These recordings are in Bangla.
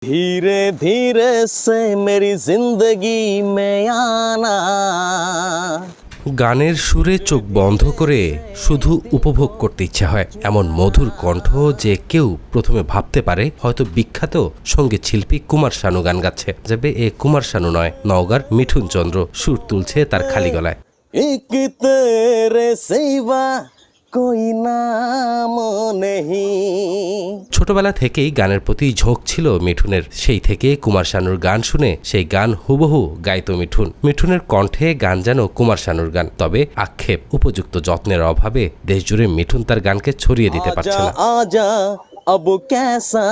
धीरे धीरे से मेरी जिंदगी में आना। গানের সুরে চোখ বন্ধ করে শুধু উপভোগ করতে ইচ্ছা হয় এমন মধুর কণ্ঠ যে কেউ প্রথমে ভাবতে পারে হয়তো বিখ্যাত সঙ্গীত শিল্পী কুমার শানু গান গাচ্ছে। যাবে এ কুমার শানু নয়, নওগাঁর মিঠুন চন্দ্র সুর তুলছে তার খালি গলায়। एक तेरे सिवा कोई नाम नहीं। ছোটবেলা থেকেই গানের প্রতি ঝোঁক ছিল মিঠুনের। সেই থেকে কুমার শানুর গান শুনে সেই গান হুবহু গাইতো মিঠুন। মিঠুনের কণ্ঠে গান যেন কুমার শানুর গান, তবে আক্ষেপ উপযুক্ত যত্নের অভাবে দেশজুড়ে মিঠুন তার গানকে ছড়িয়ে দিতে পারছে না। आजा अब कैसा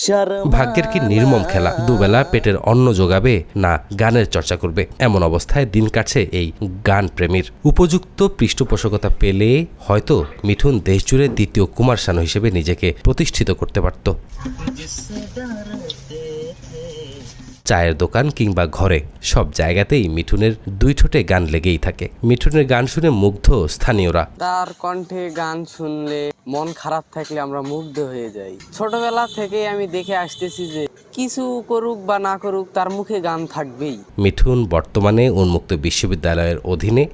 शर्म। ভাগ্যের কি নির্মম খেলা, দুবেলা পেটের অন্ন যোগাবে না গানের চর্চা করবে, এমন অবস্থায় দিন কাটছে এই গান প্রেমীর। উপযুক্ত পৃষ্ঠপোষকতা পেলে হয়তো মিঠুন দেশজুড়ে দ্বিতীয় কুমার শানু হিসেবে নিজেকে প্রতিষ্ঠিত করতে পারত। চায়ের দোকান কিংবা ঘরে সব জায়গাতেই মিঠুনের দুই ঠোঁটে গান লেগেই থাকে। মিঠুনের গান শুনে মুগ্ধ স্থানীয়রা। তার কণ্ঠে গান শুনলে মন খারাপ থাকলে আমরা মুগ্ধ হয়ে যাই। ছোটবেলা থেকে আমি দেখে আসতেছি যে কিছু করুক বা না করুক তার মুখে গান থাকবেই। মিঠুন বর্তমানে উন্মুক্ত বিশ্ববিদ্যালয়ের অধীনে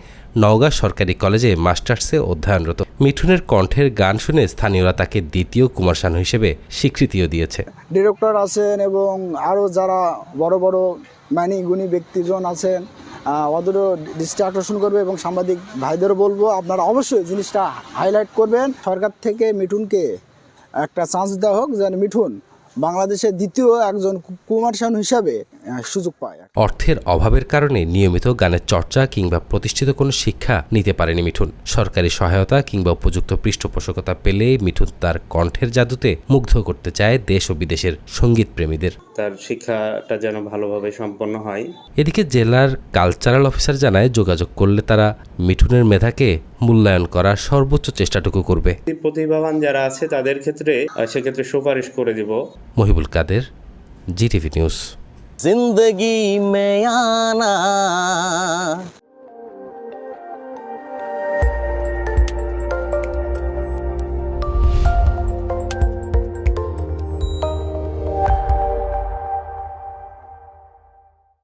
নওগাঁ সরকারি কলেজে মাস্টার্সে অধ্যয়নরত। মিঠুনের কণ্ঠের গান শুনে স্থানীয়রা তাকে দ্বিতীয় কুমার শানু হিসেবে স্বীকৃতিও দিয়েছে। ডিরেক্টর আছেন এবং আরও যারা বড় বড় মানি গুণী ব্যক্তিজন আছেন, ওদেরও দৃষ্টি আকর্ষণ করবে এবং সাংবাদিক ভাইদেরও বলবো আপনারা অবশ্যই জিনিসটা হাইলাইট করবেন। সরকার থেকে মিঠুনকে একটা চান্স দেওয়া হোক যেন মিঠুন বাংলাদেশের দ্বিতীয় একজন কুমার শানু হিসাবে সুযোগ পায়। অর্থের অভাবের কারণে নিয়মিত গানের চর্চা কিংবা প্রতিষ্ঠিত কোনো শিক্ষা নিতে পারেনি মিঠুন। সরকারি সহায়তা কিংবা উপযুক্ত পৃষ্ঠপোষকতা পেলে মিঠুন তার কণ্ঠের জাদুতে মুগ্ধ করতে চায় দেশ ও বিদেশের সঙ্গীত প্রেমীদের। তার শিক্ষাটা যেন ভালোভাবে সম্পন্ন হয়। এদিকে জেলার কালচারাল অফিসার জানায় যোগাযোগ করলে তারা মিঠুনের মেধাকে মূল্যায়ন করার সর্বোচ্চ চেষ্টাটুকু করবে। প্রতিভাবান যারা আছে তাদের ক্ষেত্রে সেক্ষেত্রে সুপারিশ করে দিব। মহিবুল কাদের, জিটিভি নিউজ। जिंदगी में आना।